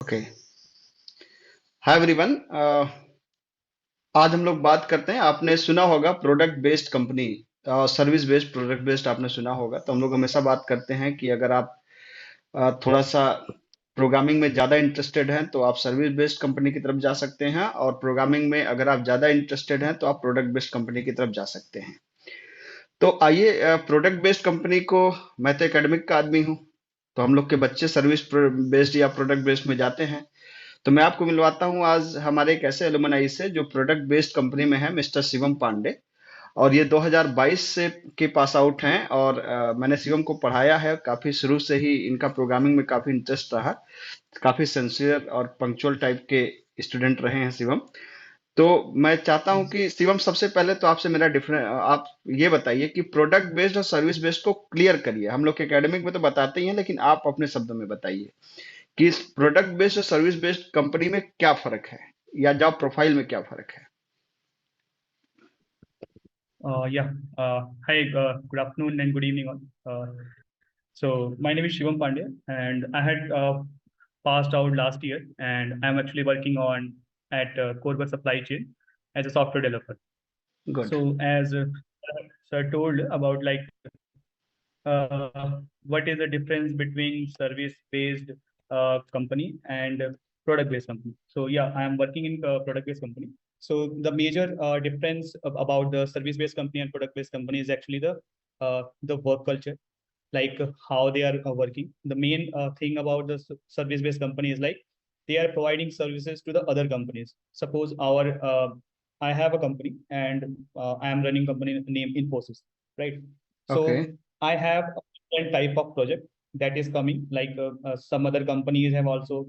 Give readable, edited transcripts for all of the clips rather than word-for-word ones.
Okay. Hi everyone. आज हम लोग बात करते हैं। आपने सुना होगा product based company, service based product based आपने सुना होगा। तो हम लोग हमेशा बात करते हैं कि अगर आप थोड़ा सा प्रोग्रामिंग में ज़्यादा इंटरेस्टेड हैं तो आप सर्विस बेस्ड कंपनी की तरफ जा सकते हैं, और प्रोग्रामिंग में अगर आप ज़्यादा इंटरेस्टेड हैं तो आप प्रोडक्ट बेस्ड कंपनी की तरफ जा सकते हैं। तो आइए, प्रोडक्ट बेस्ड कंपनी को, मैं तो एकेडमिक का आदमी हूँ, तो हम लोग के बच्चे सर्विस बेस्ड या प्रोडक्ट बेस्ड में जाते हैं। तो मैं आपको मिलवाता हूं आज हमारे एक ऐसे एलुमनाई से जो प्रोडक्ट बेस्ड कंपनी में है, मिस्टर शिवम पांडे। और ये 2022 से के पास आउट हैं, और मैंने शिवम को पढ़ाया है। काफी शुरू से ही इनका प्रोग्रामिंग में काफी इंटरेस्ट रहा। काफी सिंसियर और पंक्चुअल टाइप के स्टूडेंट रहे हैं शिवम। तो मैं चाहता हूं कि शिवम, सबसे पहले तो आपसे मेरा डिफरेंस, आप ये बताइए कि प्रोडक्ट बेस्ड और सर्विस बेस्ड को क्लियर करिए। हम लोग के एकेडमिक में तो बताते ही हैं, लेकिन आप अपने शब्दों में बताइए कि इस प्रोडक्ट बेस्ड और सर्विस बेस्ड कंपनी में क्या फर्क है, या जॉब प्रोफाइल में क्या फर्क है। Yeah. Hi. Good afternoon and good evening all. So my name is Shivam Pandey, and I had passed out last year, and I'm actually working on at Corba Supply Chain as a software developer. Good. So as sir told about like what is the difference between service-based company and product-based company. So yeah, I am working in a product-based company. So the major difference about the service-based company and product-based company is actually the work culture, like how they are working. The main thing about the service-based company is like they are providing services to the other companies. Suppose I have a company and I am running company named Infosys, right? Okay. So I have a different type of project that is coming. Like some other companies have also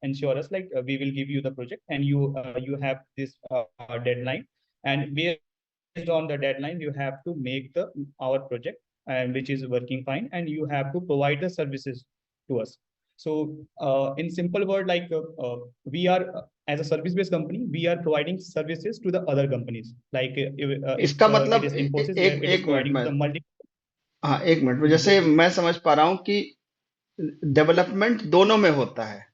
ensure us like we will give you the project and you have this deadline, and based on the deadline you have to make the our project, and which is working fine, and you have to provide the services to us. So in simple word, like we are as a service based company, we are providing services to the other companies. Like if इसका it मतलब is Infosys, where एक it is एक minute providing to में, the multi. हाँ एक minute में, जैसे बोलिए। मैं समझ पा रहा हूँ कि डेवलपमेंट दोनों में होता है।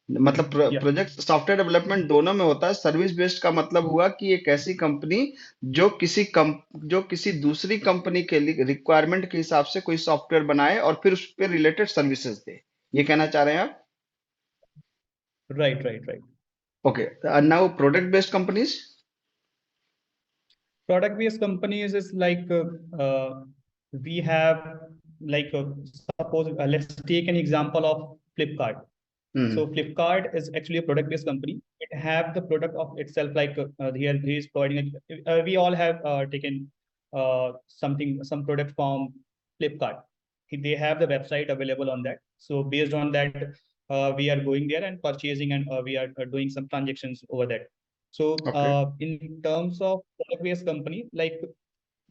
मतलब या प्रोजेक्ट सॉफ्टवेयर डेवलपमेंट दोनों में होता है। सर्विस बेस्ड का मतलब हुआ कि एक ऐसी कंपनी जो जो किसी दूसरी कंपनी के लिए रिक्वायरमेंट के हिसाब से कोई सॉफ्टवेयर बनाए और फिर उस पर रिलेटेड सर्विसेज दे। ये कहना चाह रहे हैं आप? right. Okay. Now product based companies. Product based companies is like we have like suppose let's take an example of Flipkart. So hmm. Flipkart is actually a product-based company. It have the product of itself. Like here, he is providing. We all have taken some product from Flipkart. They have the website available on that. So based on that, we are going there and purchasing, and we are doing some transactions over that. So okay. in terms of product-based company, like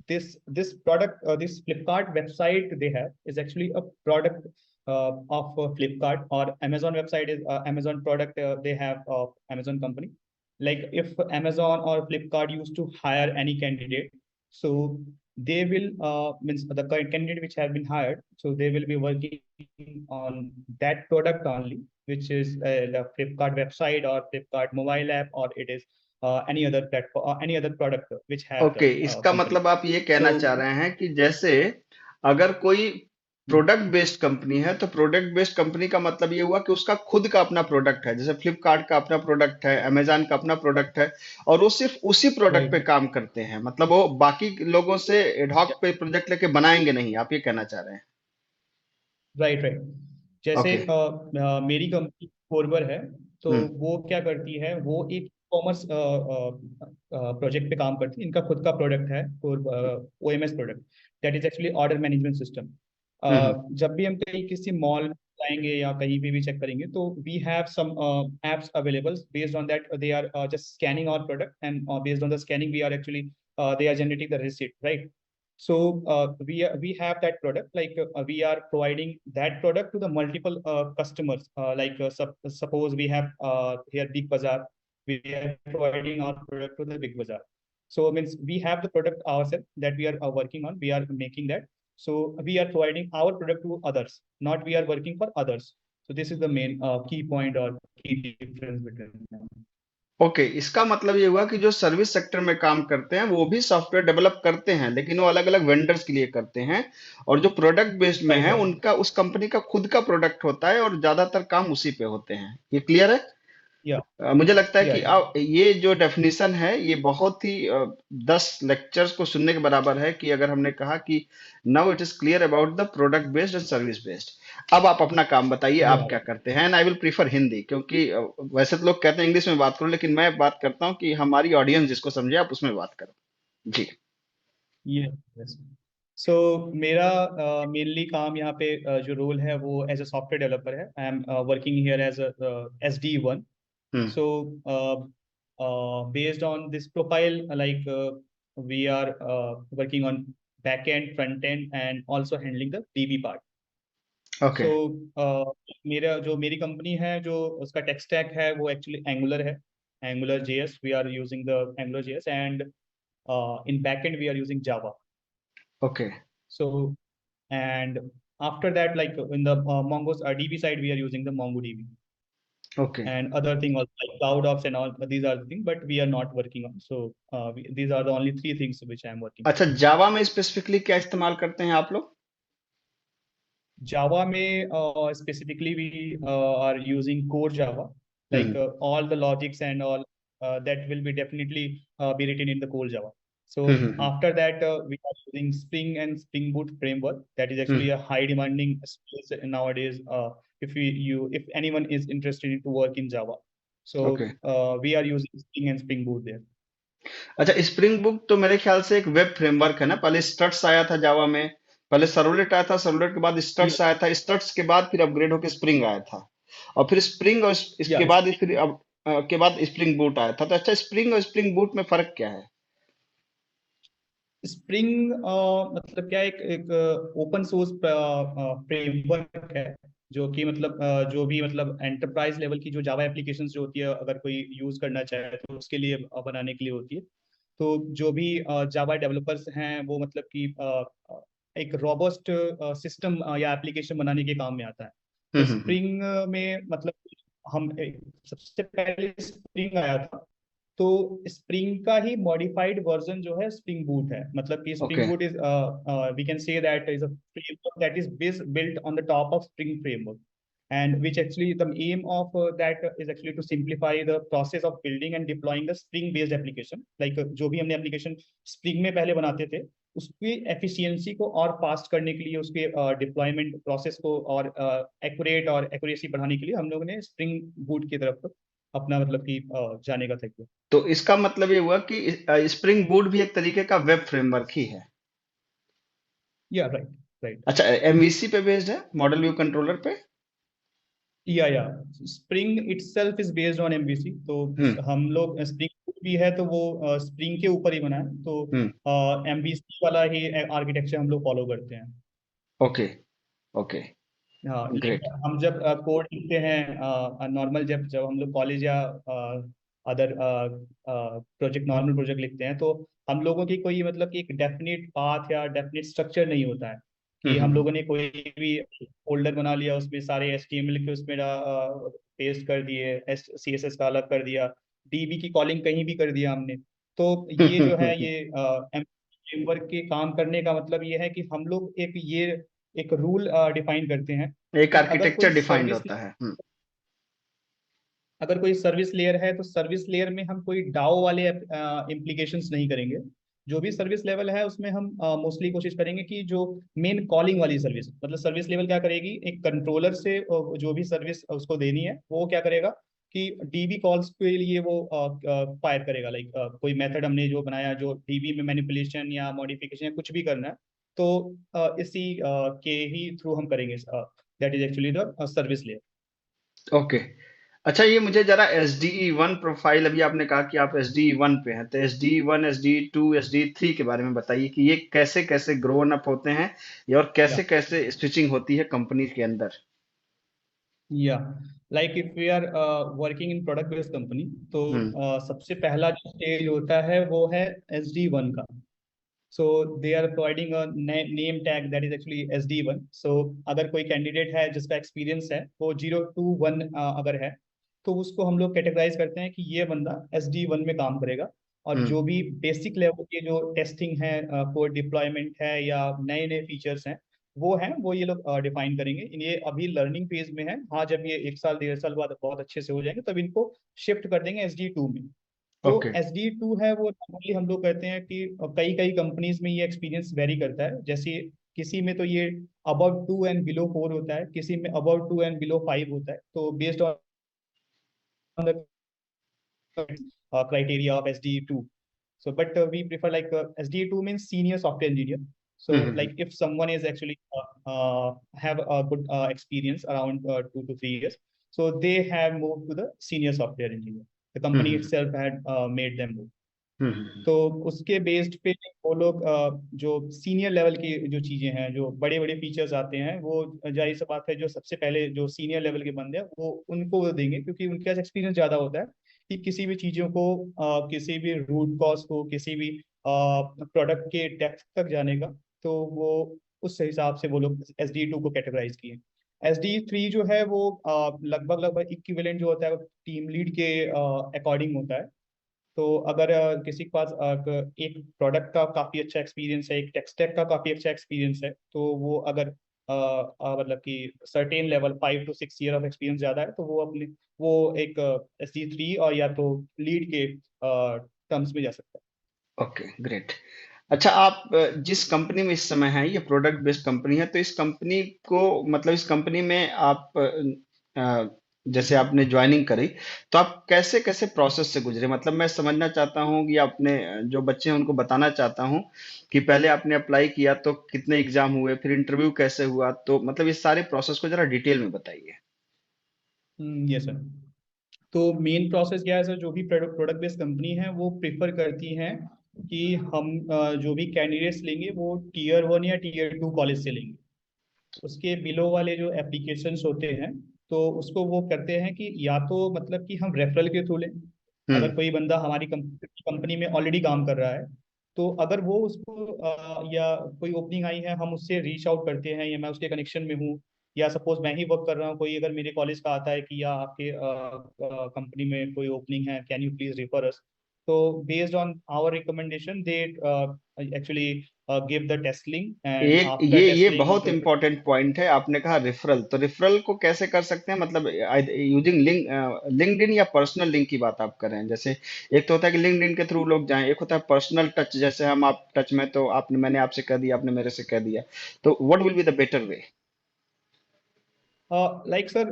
this product, this Flipkart website they have is actually a product of Flipkart, or Amazon website is Amazon product they have of Amazon company. Like if Amazon or Flipkart used to hire any candidate, so they will means the current candidate which have been hired, so they will be working on that product only, which is the Flipkart website or Flipkart mobile app, or it is any other platform or any other product which have okay, the इसका company. मतलब आप ये कहना So चाह रहे हैं कि जैसे अगर कोई प्रोडक्ट बेस्ड कंपनी है, तो प्रोडक्ट बेस्ड कंपनी का मतलब ये हुआ कि उसका खुद का अपना प्रोडक्ट है। जैसे फ्लिपकार्ट का अपना प्रोडक्ट है, अमेजन का अपना प्रोडक्ट है, और वो सिर्फ उसी प्रोडक्ट right, पे काम करते हैं। मतलब वो बाकी लोगों से एडहॉक पे प्रोजेक्ट लेके बनाएंगे नहीं, आप ये कहना चाह रहे हैं? राइट। जैसे ओके। मेरी कंपनी कोरबर है, तो हम्म। वो क्या करती है, वो एक कॉमर्स प्रोजेक्ट पे काम करती है। इनका खुद का प्रोडक्ट है OMS product, that is actually order management system. Hmm. जब भी हम कहीं किसी मॉल में जाएंगे या कहीं पे भी चेक करेंगे, तो we have some apps available. Based on that they are just scanning our product, and based on the scanning we are actually they are generating the receipt, right? So we have that product, like we are providing that product to the multiple customers. Like suppose we have here Big Bazaar, we are providing our product to the Big Bazaar. So means we have the product ourselves that we are working on. We are making that. So we are providing our product to others, not we are working for others. So this is the main key point or key difference between them. Okay, इसका मतलब ये हुआ कि जो service sector में काम करते हैं वो भी सॉफ्टवेयर डेवलप करते हैं, लेकिन वो अलग अलग वेंडर्स के लिए करते हैं। और जो प्रोडक्ट बेस्ड में Right, है right. उनका, उस कंपनी का खुद का प्रोडक्ट होता है और ज्यादातर काम उसी पे होते हैं। ये क्लियर है? Yeah, मुझे लगता है yeah, कि yeah. ये जो डेफिनेशन है ये बहुत ही 10 लेक्चर्स को सुनने के बराबर है, कि अगर हमने कहा कि now it is clear about the product based and service based. अब आप अपना काम बताइए, आप Yeah, क्या करते हैं। And I will prefer Hindi, क्योंकि वैसे तो लोग कहते हैं इंग्लिश में बात करो, लेकिन मैं बात करता हूँ कि हमारी ऑडियंस जिसको समझे, आप उसमें बात करो। जी। yeah. Yes. So मेरा मेनली काम यहाँ पे जो रोल है वो एज अ सॉफ्टवेयर डेवलपर है। I am working here as SD1. Hmm. So based on this profile, like we are working on back end, front end, and also handling the DB part. Okay. So मेरी company है, जो उसका tech stack है वो actually Angular है, Angular JS। We are using the Angular JS, and in backend we are using Java. Okay. So, and after that, like in the Mongo's DB side, we are using the MongoDB okay. and other thing also like CloudOps and all. These are the things, but we are not working on. So these are the only three things which I am working on. अच्छा, जावा में specifically क्या इस्तेमाल करते हैं आप लोग? Java में specifically we are using core Java, like hmm. all the logics and all that will be definitely be written in the core Java. Hmm. So hmm. after that, we are using Spring and Spring Boot framework. That is hmm. actually a high demanding skills nowadays. If anyone is interested in to work in Java, so okay. we are using Spring and Spring Boot there. अच्छा, spring book तो मेरे ख्याल से एक web framework है ना। पहले studs आया था जावा में, पहले सर्वलेट आया था, सर्वलेट के बाद Yeah, स्टड्स आया था, स्टड्स के बाद फिर अपग्रेड होकर स्प्रिंग आया था, और फिर स्प्रिंग, और इसके yeah. बाद फिर अब के बाद स्प्रिंग बूट आया था। तो अच्छा, स्प्रिंग और स्प्रिंग बूट में फर्क क्या है? स्प्रिंग मतलब क्या, एक ओपन सोर्स फ्रेमवर्क है, जो कि मतलब जो भी मतलब एंटरप्राइज लेवल की जो जावा एप्लीकेशंस जो होती है, अगर कोई यूज करना चाहे तो उसके लिए बनाने के लिए होती है। तो जो भी जावा डेवलपर्स हैं वो मतलब कि एक रोबस्ट सिस्टम या एप्लीकेशन बनाने के काम में आता है। तो हम्म। स्प्रिंग में मतलब सबसे पहले स्प्रिंग आया था, तो स्प्रिंग का ही मॉडिफाइड वर्जन जो है स्प्रिंग बूट है। मतलब कि okay. Spring Boot is we can say that is a framework that is built on the top of Spring framework, and which actually the aim of that is actually to simplify the process of building and deploying the Spring based application, like जो भी हमने application Spring में पहले बनाते थे उसकी efficiency को और फास्ट करने के लिए, उसके डिप्लॉयमेंट प्रोसेस को और एक्यूरेट और एक्यूरेसी बढ़ाने के लिए हम लोगों ने स्प्रिंग बूट की तरफ अपना मतलब कि जाने का था। तो इसका मतलब ये हुआ कि स्प्रिंग बूट भी एक तरीके का वेब फ्रेमवर्क ही है। Yeah, right, right. अच्छा, एमवीसी पे बेस्ड है, मॉडल व्यू कंट्रोलर पे? Yeah, yeah. Spring itself is based on MVC. तो हम्म। हम लोग Spring भी है तो वो Spring के ऊपर ही बना है, तो हम्म। MVC वाला ही आर्किटेक्चर हम लोग फॉलो करते हैं। ओके। ओके। हाँ, ग्रेट। हम जब कोड लिखते हैं नॉर्मल, जब जब हम लोग कॉलेज या अदर प्रोजेक्ट, नॉर्मल प्रोजेक्ट लिखते हैं, तो हम लोगों की कोई मतलब कि एक डेफिनेट पाथ या डेफिनेट स्ट्रक्चर नहीं होता है कि हम हम्म। लोगों ने कोई भी फोल्डर बना लिया, उसमें सारे HTML के उसमें पेस्ट कर दिए, CSS का अलग कर दिया, DB की कॉलिंग कहीं भी कर दिया हमने। तो ये जो है हम्म। ये फ्रेमवर्क के काम करने का मतलब ये है कि हम लोग एक रूल डिफाइन करते हैं एक कि आर्किटेक्चर डिफाइंड होता है। अगर कोई सर्विस लेयर है तो सर्विस लेयर में हम कोई डाओ वाले इम्प्लीकेशंस नहीं करेंगे। जो भी सर्विस लेवल है उसमें हम मोस्टली कोशिश करेंगे कि जो मेन कॉलिंग वाली सर्विस, मतलब सर्विस लेवल क्या करेगी, एक कंट्रोलर से जो भी सर्विस उसको देनी है वो क्या करेगा कि DB कॉल्स के लिए वो फायर करेगा। लाइक कोई मेथड हमने जो बनाया, जो DB में मैनिपुलेशन या मॉडिफिकेशन या कुछ भी करना है, तो इसी के ही थ्रू हम करेंगे। That is actually the service layer. Okay. अच्छा, ये मुझे जरा SDE1 प्रोफाइल, अभी आपने कहा कि आप SDE1 पे हैं, तो SDE1, SDE2, SDE3 के बारे में बताइए कि ये कैसे कैसे ग्रोन अप होते हैं, ये और कैसे कैसे स्विचिंग होती है कंपनी के अंदर। या like if we are working in product based company, तो हम्म। सबसे पहला जो स्टेज होता है वो है SD1 का। So they are providing a name tag that is actually SD1. So अगर कोई कैंडिडेट है जिसका एक्सपीरियंस है वो 0 to 1 अगर है, तो उसको हम लोग कैटेगराइज करते हैं कि ये बंदा SD1 में काम करेगा। और हम्म जो भी बेसिक लेवल के जो टेस्टिंग है, कोड डिप्लॉयमेंट है या नए नए फीचर्स हैं, वो ये लोग डिफाइन करेंगे। ये अभी लर्निंग फेज में है। हाँ, जब ये 1 साल 1.5 साल बाद बहुत अच्छे से हो जाएंगे तब इनको शिफ्ट कर देंगे SD2 में। तो ओके। SD2 है वो नॉर्मली हम लोग कहते हैं कि कई कई कंपनीज में ये एक्सपीरियंस वेरी करता है। जैसे किसी में तो ये above 2 and below 4 होता है, किसी में above 2 and below 5 होता है। तो based on the criteria of SD2. So, but we prefer like SD2 means senior software engineer. So, hmm. like if someone is actually have a good experience around 2 to 3 years, so they have moved to the senior software engineer. The company hmm itself had made them move. हम्म। तो उसके based पे वो लोग जो senior level की जो चीजें हैं, जो बड़े बड़े फीचर्स आते हैं, वो जाहिर सी बात है जो सबसे पहले जो सीनियर लेवल के बंदे हैं वो उनको वो देंगे, क्योंकि उनके पास एक्सपीरियंस ज्यादा होता है कि किसी भी चीजों को किसी भी रूट कॉज को, किसी भी प्रोडक्ट के डेप्थ तक जाने का। तो वो उस हिसाब से वो लोग SD2 को कैटेगराइज किए। SD3 जो है वो लगभग लगभग इक्विवेलेंट जो होता है वो टीम लीड के अकॉर्डिंग होता है। तो अगर किसी के पास एक प्रोडक्ट का काफी अच्छा एक्सपीरियंस है, एक टेक स्टैक का काफी अच्छा एक्सपीरियंस है, तो वो अगर मतलब कि certain level 5 to 6 year of experience ज्यादा है, तो वो एक SD3 और या तो लीड के टर्म्स में जा सकता ओके, ग्रेट। अच्छा, आप जिस कंपनी में इस समय हैं, ये प्रोडक्ट बेस्ड कंपनी है, तो इस कंपनी को, मतलब इस कंपनी में आप जैसे आपने ज्वाइनिंग करी, तो आप कैसे कैसे प्रोसेस से गुजरे? मतलब मैं समझना चाहता हूँ कि अपने जो बच्चे हैं उनको बताना चाहता हूँ कि पहले आपने अप्लाई किया तो कितने एग्जाम हुए, फिर इंटरव्यू कैसे हुआ, तो मतलब इस सारे प्रोसेस को जरा डिटेल में बताइए। है। Yes sir. तो मेन प्रोसेस क्या है सर, जो भी प्रोडक्ट बेस्ड कंपनी है वो प्रेफर करती हैं कि हम जो भी कैंडिडेट्स लेंगे वो Tier 1 या Tier 2 कॉलेज से लेंगे। उसके बिलो वाले जो एप्लीकेशंस होते हैं, तो उसको वो करते हैं कि या तो मतलब कि हम रेफरल के थ्रू लें। हम्म अगर कोई बंदा हमारी कंपनी में ऑलरेडी काम कर रहा है, तो अगर वो उसको या कोई ओपनिंग आई है, हम उससे रीच आउट करते हैं, या मैं उसके कनेक्शन में हूँ, या सपोज मैं ही वर्क कर रहा हूँ, कोई अगर मेरे कॉलेज का आता है कि या आपके कंपनी में कोई ओपनिंग है, can you please refer us. तो based on our recommendation they actually give the test link, and एक आफ्टर ये टेस्ट बहुत लिंक। इंपॉर्टेंट पॉइंट है, आपने कहा रेफरल, तो रेफरल को कैसे कर सकते हैं? मतलब यूजिंग लिंक्डइन या पर्सनल लिंक की बात आप कर रहे हैं? जैसे एक तो होता है कि लिंक्डइन के थ्रू लोग जाएं, एक होता है पर्सनल टच, जैसे हम आप टच में, तो आपने, मैंने आपसे कह दिया, आपने मेरे से कह दिया, तो what will be the better way? Like sir,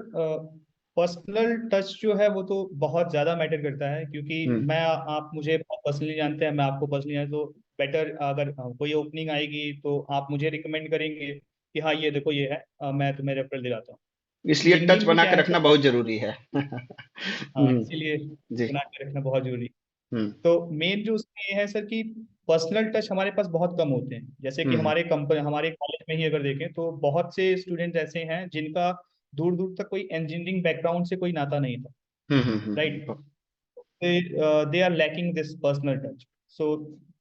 personal touch जो है वो तो बहुत ज्यादा मैटर करता है, क्योंकि हम्म आप मुझे पर्सनली जानते हैं, मैं आपको पर्सनली जानते, तो बेटर अगर कोई ओपनिंग आएगी तो आप मुझे रिकमेंड करेंगे कि हाँ ये देखो ये है, मैं तुम्हें रेफरल दिलाता हूँ। इसलिए टच लिंक्डइन पे बना क्या के है रखना सर, बहुत जरूरी है। हाँ इसीलिए जी। बना के रखना बहुत जरूरी है। हम्म तो मेन जो उसमें ये है सर कि पर्सनल टच हमारे पास बहुत कम होते हैं। जैसे कि हम्म हमारे कॉलेज में ही अगर देखें तो बहुत से स्टूडेंट ऐसे हैं जिनका दूर दूर तक कोई इंजीनियरिंग बैकग्राउंड से कोई नाता नहीं था। Right. Hmm. They are lacking this personal touch. So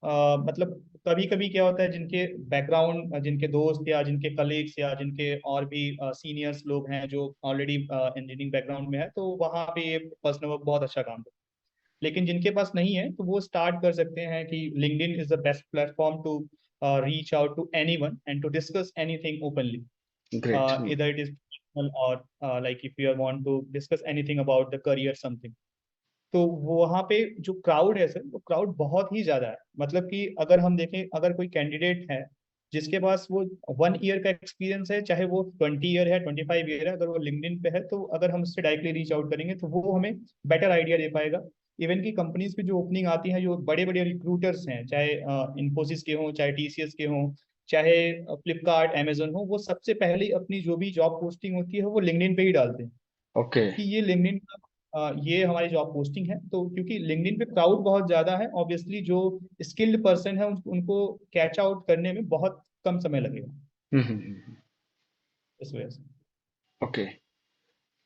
मतलब कभी कभी क्या होता है, जिनके बैकग्राउंड, जिनके दोस्त या जिनके कलीग्स या जिनके और भी सीनियर्स लोग हैं जो ऑलरेडी इंजीनियरिंग बैकग्राउंड में है, तो वहाँ पे ये पर्सनल वर्क बहुत अच्छा काम करता है। लेकिन जिनके पास नहीं है तो वो स्टार्ट कर सकते हैं कि LinkedIn is the best platform to reach out to anyone and to discuss anything openly. Great. Either it is personal or like if you want to discuss anything about the career something। तो वो वहाँ पे जो crowd है sir, वो crowd बहुत ही ज्यादा है। मतलब कि अगर हम देखें, अगर कोई कैंडिडेट है जिसके पास वो 1 ईयर का एक्सपीरियंस है, चाहे वो 20 ईयर है, 25 ईयर है, अगर वो लिंक्डइन पे है, तो अगर हम उससे डायरेक्टली रीच आउट करेंगे तो वो हमें बेटर आइडिया दे पाएगा। इवन की कंपनीज पे जो ओपनिंग आती है, जो बड़े बड़े रिक्रूटर्स हैं, चाहे इन्फोसिस के हों, चाहे TCS के हों, चाहे फ्लिपकार्ट अमेजन हो, वो सबसे पहले अपनी जो भी जॉब पोस्टिंग होती है वो लिंक्डइन पे ही डालते हैं ओके। कि ये लिंक्डइन का ये हमारी जॉब पोस्टिंग है। तो क्योंकि लिंक्डइन पे क्राउड बहुत ज्यादा है, ऑब्वियसली जो स्किल्ड पर्सन है उनको कैच आउट करने में बहुत कम समय लगेगा, हम्म। इस वजह से। ओके,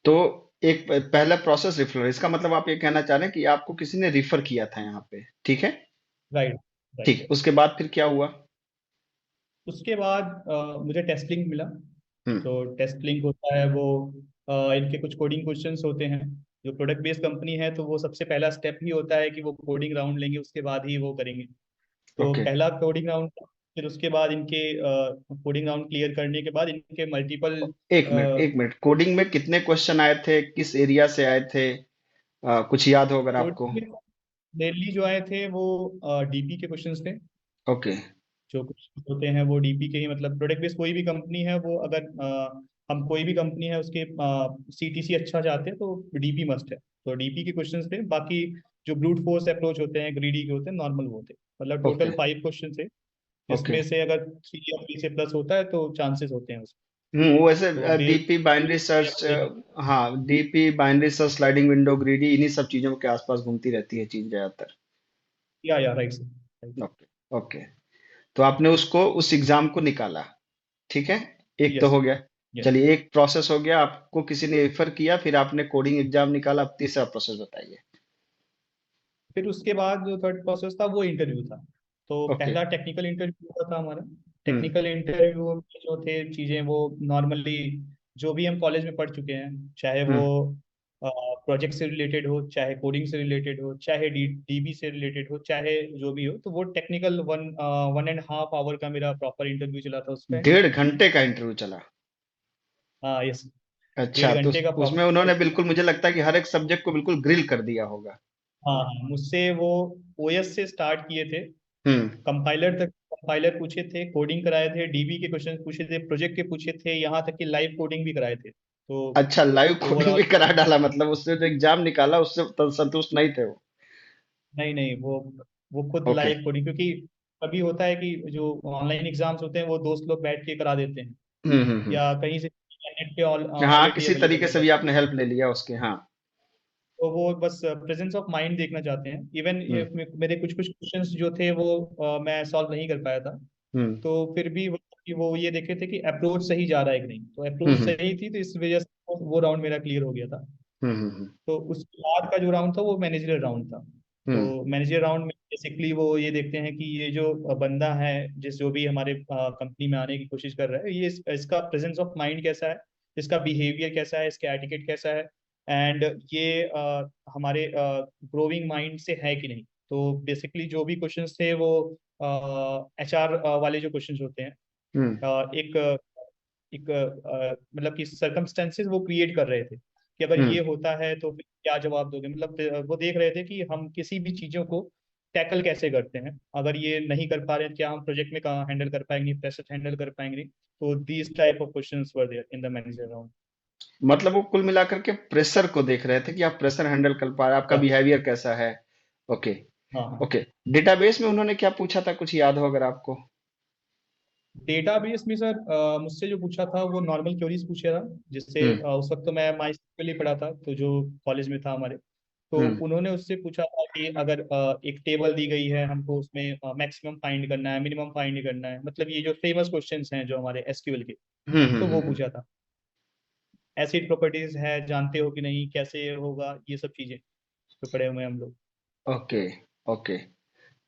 तो एक पहला प्रोसेस रेफरल, इसका मतलब आप ये कहना चाह रहे हैं कि आपको किसी ने रिफर किया था यहाँ पे, ठीक है? राइट, ठीक राइट। है, उसके बाद फिर क्या हुआ? उसके बाद मुझे टेस्ट लिंक मिला। हम्म। तो टेस्ट लिंक होता है वो, इनके कुछ कोडिंग क्वेश्चंस होते हैं। जो प्रोडक्ट बेस्ड कंपनी है तो वो सबसे पहला स्टेप ही होता है कि वो कोडिंग राउंड लेंगे, उसके बाद ही वो करेंगे। तो ओके। पहला कोडिंग राउंड, फिर उसके बाद इनके कोडिंग राउंड क्लियर करने के बाद इनके मल्टीपल एक मिनट, एक मिनट, कोडिंग में कितने क्वेश्चन आए थे, किस एरिया से आए थे? कुछ याद हो अगर आपको? कोडिंग में मेनली जो आए थे वो डीपी के क्वेश्चंस थे। ओके। जो कुछ होते हैं वो डीपी के ही, मतलब प्रोडक्ट बेस्ड कोई भी कंपनी है वो, अगर हम कोई भी कंपनी है उसके सीटीसी अच्छा चाहते हैं तो डीपी मस्ट है। तो डीपी के क्वेश्चंस थे। बाकी जो ब्रूट फोर्स अप्रोच होते हैं, ग्रीडी के होते हैं, नॉर्मल वो थे। मतलब ओके। टोटल 5 क्वेश्चन थे, ओके। जिसमें से अगर 3 या 3 से प्लस होता है तो चांसेस होते हैं उसमें। वो वैसे तो डीपी बाइनरी सर्च, हाँ, DP binary search, sliding window, greedy, इन्हीं सब चीजों के आसपास घूमती रहती है चीज ज्यादातर। या राइट सर। ओके। ओके। तो आपने उसको, उस एग्जाम को निकाला, ठीक है? एक तो यस। हो गया। यस। चलिए, एक प्रोसेस हो गया, आपको किसी ने रेफर किया, फिर आपने कोडिंग एग्जाम निकाला, अब तीसरा प्रोसेस बताइए। फिर उसके बाद जो थर्ड प्रोसेस था वो इंटरव्यू था। तो ओके। पहला टेक्निकल इंटरव्यू हुआ था हमारा। हम्म। टेक्निकल इंटरव्यू में जो थे चीजें वो नॉर्मली जो भी हम कॉलेज में पढ़ चुके हैं, चाहे वो हम्म। प्रोजेक्ट से रिलेटेड हो, चाहे कोडिंग से रिलेटेड हो, चाहे डीबी से रिलेटेड हो, चाहे जो भी हो, तो वो टेक्निकल 1.5 आवर का मेरा प्रॉपर इंटरव्यू चला था उस टाइम। 1.5 घंटे का इंटरव्यू चला? हाँ यस। अच्छा, डेढ़ तो घंटे का उसमें प्रॉपर। उन्होंने बिल्कुल, मुझे लगता है कि हर एक सब्जेक्ट को बिल्कुल ग्रिल कर दिया होगा। हाँ हाँ, मुझसे वो ओएस से स्टार्ट किए थे, हम्म। कंपाइलर तक। कंपाइलर पूछे थे, कोडिंग कराए थे, डीबी के क्वेश्चन पूछे थे, प्रोजेक्ट के पूछे थे, यहाँ तक कि लाइव कोडिंग भी कराए थे। तो अच्छा, लाइव कोडिंग भी ओवरऑल, करा डाला, मतलब उससे जो एग्जाम निकाला उससे संतुष्ट नहीं थे वो? नहीं नहीं, वो खुद ओके। लाइव कोडिंग, क्योंकि कभी होता है कि जो ऑनलाइन एग्जाम्स होते हैं वो दोस्त लोग बैठ के करा देते हैं, हम्म। या कहीं से नेट पे हाँ, ऑलरेडी किसी अवेलेबल तरीके है। से भी आपने हेल्प ले लिया उसके, हाँ। तो वो बस प्रेजेंस ऑफ माइंड देखना चाहते हैं। इवन हम्म। मेरे कुछ कुछ क्वेश्चंस जो थे वो मैं सॉल्व नहीं कर पाया था। हम्म। तो फिर भी वो ये देखे थे कि अप्रोच सही जा रहा है कि नहीं। तो अप्रोच हम्म। सही थी, तो इस वजह से वो राउंड मेरा क्लियर हो गया था। हम्म। तो उसके बाद का जो राउंड था वो मैनेजरियल राउंड था। हम्म। तो मैनेजरियल राउंड में बेसिकली वो ये देखते हैं कि ये जो बंदा है, जिस जो भी हमारे कंपनी में आने की कोशिश कर रहा है, ये इसका प्रेजेंस ऑफ माइंड कैसा है, इसका बिहेवियर कैसा है, इसका एटिकेट कैसा है, एंड ये हमारे ग्रोइंग माइंड से है कि नहीं। तो बेसिकली जो भी क्वेश्चंस थे वो एचआर वाले जो क्वेश्चंस होते हैं, हम्म। एक एक मतलब कि सर्कमस्टेंसेस वो क्रिएट कर रहे थे कि अगर हम्म। ये होता है तो फिर क्या जवाब दोगे। मतलब वो देख रहे थे कि हम किसी भी चीजों को टैकल कैसे करते हैं, अगर ये नहीं कर पा रहे हैं क्या हम प्रोजेक्ट में कहाँ हैंडल कर पाएंगे, प्रेशर हैंडल कर पाएंगे नहीं। तो these type of questions were there in the manager round. मतलब वो कुल मिलाकर के प्रेशर को देख रहे थे कि आप प्रेशर हैंडल कर पा रहे हैं, आपका या बिहेवियर कैसा है। ओके। हाँ हाँ। ओके। डेटाबेस में उन्होंने क्या पूछा था, कुछ याद हो अगर आपको? डेटाबेस में सर मुझसे जो पूछा था वो नॉर्मल क्वेरीज पूछा था, जिससे हम्म। उस वक्त तो मैं माइस्क्ल ही पढ़ा था, तो जो कॉलेज में था हमारे। तो हम्म। उन्होंने उससे पूछा था कि अगर एक टेबल दी गई है हमको, उसमें मैक्सिमम फाइंड करना है, मिनिमम फाइंड करना है, मतलब ये जो फेमस क्वेश्चंस हैं जो हमारे एसक्यूएल के, तो वो हम्म। पूछा था। एसिड प्रॉपर्टीज है, जानते हो कि नहीं, कैसे होगा, ये सब चीजें तो पढ़े हुए हैं हम लोग। ओके। ओके।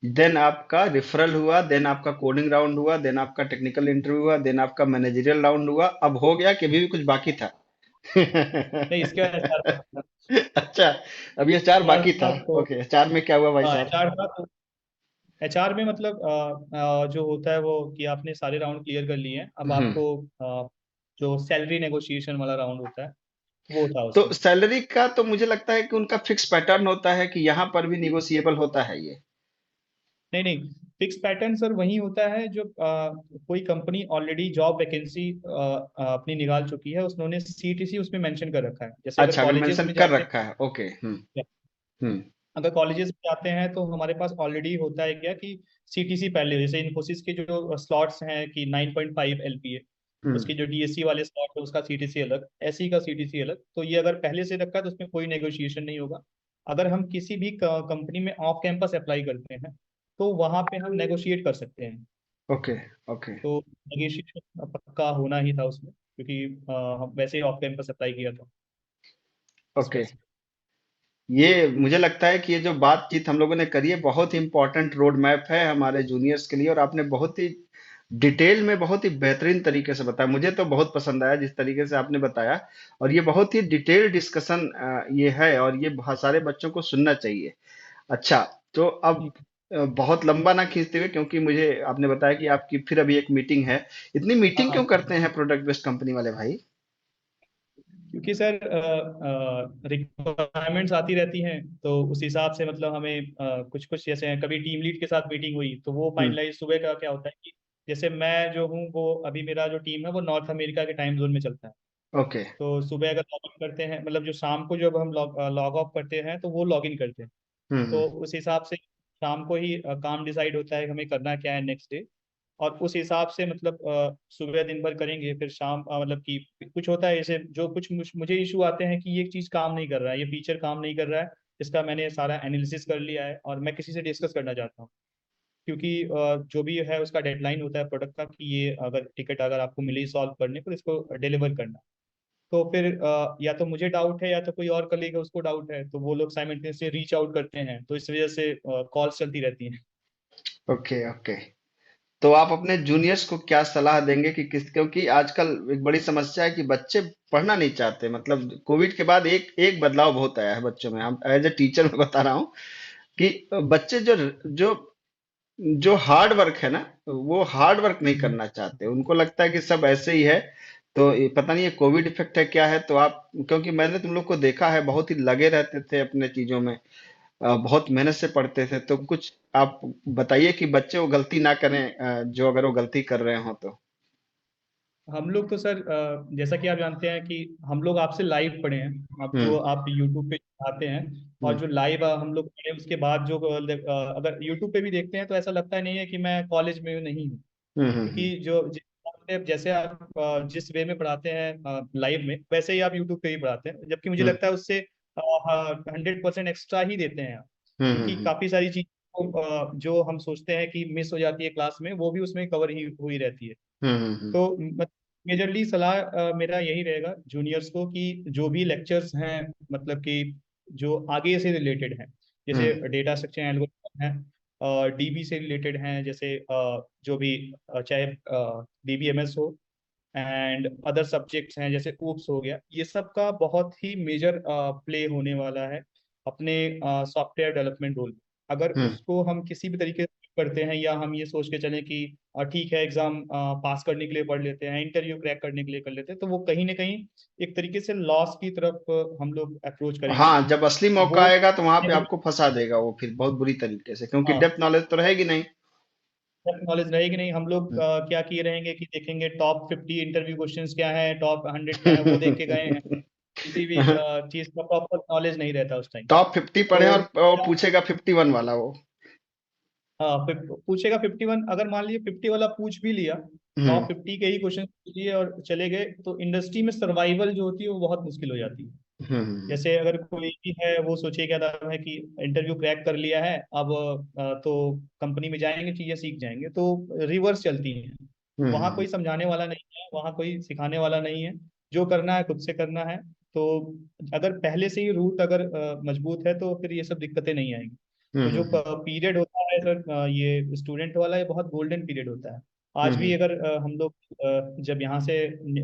देन आपका रिफरल हुआ, देन आपका कोडिंग राउंड हुआ, देन आपका टेक्निकल इंटरव्यू हुआ, देन आपका मैनेजरियल राउंड हुआ, अब हो गया कि अभी भी कुछ बाकी था? नहीं, इसके बाद एचआर था। अच्छा, अभी एचआर एचआर बाकी था। था तो, ओके, एचआर में क्या हुआ भाई हाँ साहब? एचआर था तो एचआर में मतलब जो होता है वो कि आपने सारे राउंड क्लियर कर लिए हैं, अब हम्म। आपको जो सैलरी नेगोशिएशन वाला राउंड होता है वो था तो उसमें। सैलरी का तो मुझे लगता है कि उनका फिक्स पैटर्न होता है कि यहाँ पर भी निगोशिएबल होता है ये। नहीं नहीं, फिक्स पैटर्न सर वही होता है जो कोई कंपनी ऑलरेडी जॉब वैकेंसी अपनी निकाल चुकी है, उन्होंने सीटीसी उसमें मेंशन कर रखा है। जैसे अगर अच्छा, अगर कॉलेजेस मेंशन में कर जाते रखा है, ओके। हैं, हम्म। अगर कॉलेजेस में जाते हैं तो हमारे पास ऑलरेडी होता है क्या कि सीटीसी पहले, जैसे इन्फोसिस के जो स्लॉट्स हैं कि 9.5 एलपीए, हम्म। उसकी जो डीएससी वाले स्लॉट है उसका सीटीसी अलग, एससी का सीटीसी अलग। तो ये अगर पहले से रखा है तो उसमें कोई नेगोशिएशन नहीं होगा। अगर हम किसी भी कंपनी में ऑफ कैंपस अप्लाई करते हैं तो वहां पे हम नेगोशिएट कर सकते हैं। ओके। ओके। तो नेगोशिएशन पक्का होना ही था उसमें, क्योंकि हम वैसे ही ऑफ कैंपस अप्लाई किया था इस ओके। वजह से। ये मुझे लगता है कि ये जो बातचीत हम लोगों ने करी है बहुत ही इंपॉर्टेंट रोड मैप है हमारे जूनियर्स के लिए, और आपने बहुत ही डिटेल में बहुत ही बेहतरीन तरीके से बताया, मुझे तो बहुत पसंद आया जिस तरीके से आपने बताया। और ये बहुत ही डिटेल डिस्कशन ये है, और ये बहुत सारे बच्चों को सुनना चाहिए। अच्छा, तो अब ठीक। बहुत लंबा ना खींचते हुए, क्योंकि मुझे आपने बताया कि आपकी फिर अभी एक मीटिंग है। इतनी हाँ मीटिंग क्यों हाँ। करते हैं प्रोडक्ट बेस्ड कंपनी वाले भाई? क्योंकि सर रिक्वायरमेंट्स आती रहती हैं, तो उस हिसाब से मतलब हमें कुछ कुछ जैसे कभी टीम लीड के साथ मीटिंग हुई तो वो हम्म। फाइनलाइज। सुबह का क्या होता है कि जैसे मैं जो हूँ वो अभी मेरा जो टीम है वो नॉर्थ अमेरिका के टाइम जोन में चलता है। ओके। तो सुबह अगर लॉग इन करते हैं, मतलब जो शाम को जब हम लॉग ऑफ करते हैं तो वो लॉग इन करते हैं। हम्म। तो उस हिसाब से शाम को ही काम डिसाइड होता है कि हमें करना क्या है नेक्स्ट डे। और उस हिसाब से मतलब सुबह दिन भर करेंगे, फिर शाम मतलब कि कुछ होता है जैसे जो कुछ मुझे इशू आते हैं कि ये चीज़ काम नहीं कर रहा है, ये फीचर काम नहीं कर रहा है, इसका मैंने सारा एनालिसिस कर लिया है और मैं किसी से डिस्कस करना चाहता हूँ। क्योंकि जो भी है उसका डेडलाइन होता है प्रोडक्ट का कि ये अगर टिकट अगर आपको मिली सॉल्व करने पर इसको डिलीवर करना। तो फिर या तो मुझे डाउट है या तो कोई और कलीग है उसको डाउट है, तो वो लोग साइमल्टेनियसली रीच आउट करते हैं, तो इस वजह से कॉल्स चलती रहती हैं। ओके। ओके। तो आप अपने जूनियर्स को क्या सलाह देंगे कि किस, क्योंकि आजकल एक बड़ी समस्या है कि बच्चे पढ़ना नहीं चाहते। मतलब कोविड के बाद एक एक बदलाव बहुत आया है बच्चों में। हम एज ए टीचर मैं बता रहा हूँ कि बच्चे जो जो जो हार्ड वर्क है ना, वो हार्ड वर्क नहीं हम्म। करना चाहते। उनको लगता है कि सब ऐसे ही है। तो ये पता नहीं ये कोविड इफेक्ट है क्या है। तो आप, क्योंकि मैंने तुम लोग को देखा है, बहुत ही लगे रहते थे अपने चीजों में, बहुत मेहनत से पढ़ते थे। तो कुछ आप बताइए कि बच्चे वो गलती ना करें, जो अगर वो गलती कर रहे हो तो। हम लोग तो सर जैसा कि आप जानते हैं कि हम लोग आपसे लाइव पढ़े हैं, आप जो हम्म। आप यूट्यूब पे आते हैं और हम्म। जो लाइव हम लोग पढ़े उसके बाद जो अगर यूट्यूब पे भी देखते हैं तो ऐसा लगता नहीं है कि मैं कॉलेज में नहीं हूँ। हम्म। क्योंकि जो जैसे आप जिस वे में पढ़ाते हैं लाइव में, वैसे ही आप यूट्यूब पे भी पढ़ाते हैं, जबकि मुझे हम्म। लगता है उससे 100% एक्स्ट्रा ही देते हैं आप। हम्म। क्योंकि काफी सारी चीज जो हम सोचते हैं कि मिस हो जाती है क्लास में, वो भी उसमें कवर ही हुई रहती है। हम्म। हम्म। तो मेजरली सलाह मेरा यही रहेगा जूनियर्स को कि जो भी लेक्चर्स हैं, मतलब कि जो आगे से रिलेटेड हैं, जैसे हम्म। डेटा स्ट्रक्चर एल्गोरिथम है, डीबी से रिलेटेड हैं, जैसे जो भी चाहे डीबीएमएस हो एंड अदर सब्जेक्ट्स हैं जैसे ऊप्स हो गया, ये सब का बहुत ही मेजर प्ले होने वाला है अपने सॉफ्टवेयर डेवलपमेंट रोल में। अगर हम्म। उसको हम किसी भी तरीके से करते हैं या हम ये सोच के चलें कि ठीक है एग्जाम पास करने के लिए पढ़ लेते हैं, इंटरव्यू क्रैक करने के लिए कर लेते हैं, तो वो कहीं ना कहीं एक तरीके से लॉस की तरफ हम लोग अप्रोच करेंगे। हाँ, जब असली मौका वो आएगा तो वहां पे आपको फंसा देगा वो, फिर बहुत बुरी तरीके से, क्योंकि हाँ, डेप्थ नॉलेज तो रहेगी नहीं। नॉलेज रहेगी नहीं। हम लोग क्या किए रहेंगे कि देखेंगे टॉप 50 इंटरव्यू क्वेश्चंस क्या है, टॉप 100 क्या है, वो देख के गए हैं। किसी भी चीज का प्रॉपर नॉलेज नहीं रहता उस टाइम। टॉप 50 पढ़े तो और पूछेगा 51 वाला वो। हाँ, पूछेगा 51। अगर मान लीजिए 50 वाला पूछ भी लिया, हम्म। टॉप 50 के ही क्वेश्चन पूछ लिए और चले गए, तो इंडस्ट्री में सर्वाइवल जो होती है वो बहुत मुश्किल हो जाती है। हम्म। जैसे अगर कोई भी है वो सोचे क्या नाम है कि इंटरव्यू क्रैक कर लिया है अब, तो कंपनी में जाएंगे चीजें सीख जाएंगे, तो रिवर्स चलती हैं। वहाँ हम्म। कोई समझाने वाला नहीं है, वहाँ कोई सिखाने वाला नहीं है, जो करना है खुद से करना है। तो अगर पहले से ही रूट अगर मजबूत है तो फिर ये सब दिक्कतें नहीं आएंगी। तो जो हम्म। पीरियड होता है सर, ये स्टूडेंट वाला ये बहुत गोल्डन पीरियड होता है। आज भी हम्म। अगर हम लोग जब यहाँ से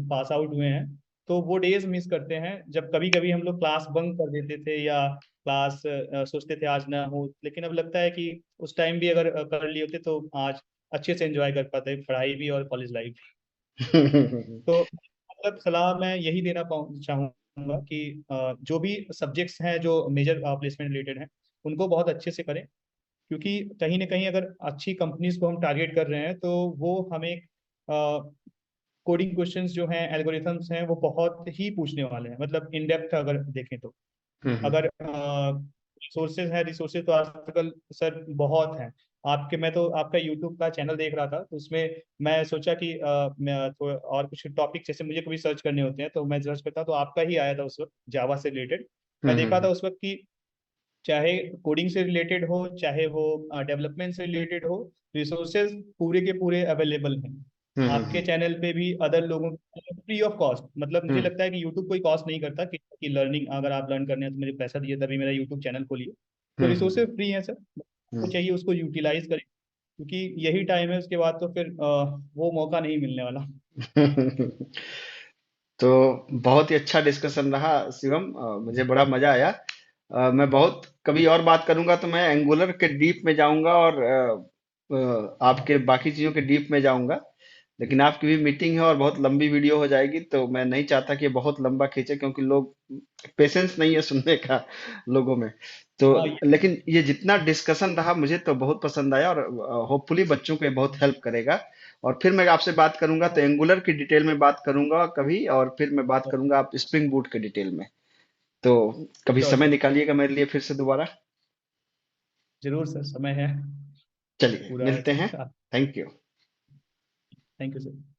पास आउट हुए हैं, तो वो डेज मिस करते हैं जब कभी कभी हम लोग क्लास बंक कर देते थे या क्लास सोचते थे आज ना हो, लेकिन अब लगता है कि उस टाइम भी अगर कर लिए होते तो आज अच्छे से एंजॉय कर पाते, पढ़ाई भी और कॉलेज लाइफ। तो मतलब सलाह मैं यही देना चाहूंगा कि जो भी सब्जेक्ट्स हैं जो मेजर प्लेसमेंट रिलेटेड हैं, उनको बहुत अच्छे से करें। क्योंकि कहीं ना कहीं अगर अच्छी कंपनीज को हम टारगेट कर रहे हैं तो वो हमें कोडिंग क्वेश्चंस जो हैं, एल्गोरिथम्स हैं, वो बहुत ही पूछने वाले हैं, मतलब इन डेप्थ अगर देखें तो। हम्म। अगर रिसोर्सेज हैं, रिसोर्सेज तो आजकल सर बहुत हैं। मैं तो आपका यूट्यूब का चैनल देख रहा था, तो उसमें मैं सोचा कि मैं तो और कुछ टॉपिक जैसे मुझे कभी सर्च करने होते हैं तो मैं सर्च करता, तो आपका ही आया था उस वक्त जावा से रिलेटेड। मैं देखा हम्म। था उस वक्त कि चाहे कोडिंग से रिलेटेड हो चाहे वो डेवलपमेंट से रिलेटेड हो, रिसोर्सेज पूरे के पूरे अवेलेबल हैं आपके हम्म। चैनल पे भी, अदर लोगों फ्री ऑफ कॉस्ट। मतलब मुझे हम्म। लगता है कि यूट्यूब कोई कॉस्ट नहीं करता कि लर्निंग अगर आप लर्न करने हैं तो मुझे पैसा दिए तभी मेरा यूट्यूब चैनल खोलिए। तो हम्म। रिसोर्सेज फ्री है सर, हम्म। आपको चाहिए उसको यूटिलाइज करें। क्योंकि यही टाइम है, उसके बाद तो फिर वो मौका नहीं मिलने वाला। तो बहुत ही अच्छा डिस्कशन रहा शिवम, मुझे बड़ा मजा आया। मैं बहुत कभी और बात करूंगा तो मैं एंगुलर के डीप में जाऊंगा और आपके बाकी चीजों के डीप में जाऊंगा। लेकिन आपकी भी मीटिंग है और बहुत लंबी वीडियो हो जाएगी, तो मैं नहीं चाहता कि ये बहुत लंबा खींचे, क्योंकि लोग पेशेंस नहीं है सुनने का लोगों में। तो हाँ ये लेकिन ये जितना डिस्कशन रहा मुझे तो बहुत पसंद आया, और होपफुली बच्चों को ये बहुत हेल्प करेगा। और फिर मैं आपसे बात करूंगा तो एंगुलर की डिटेल में बात करूंगा कभी, और फिर मैं बात करूंगा आप स्प्रिंग बूट के डिटेल में। तो कभी श्योर समय सर, निकालिएगा मेरे लिए फिर से दोबारा। जरूर सर, समय है चलिए पूरा मिलते अच्छे हैं। से। Thank you. Thank you sir.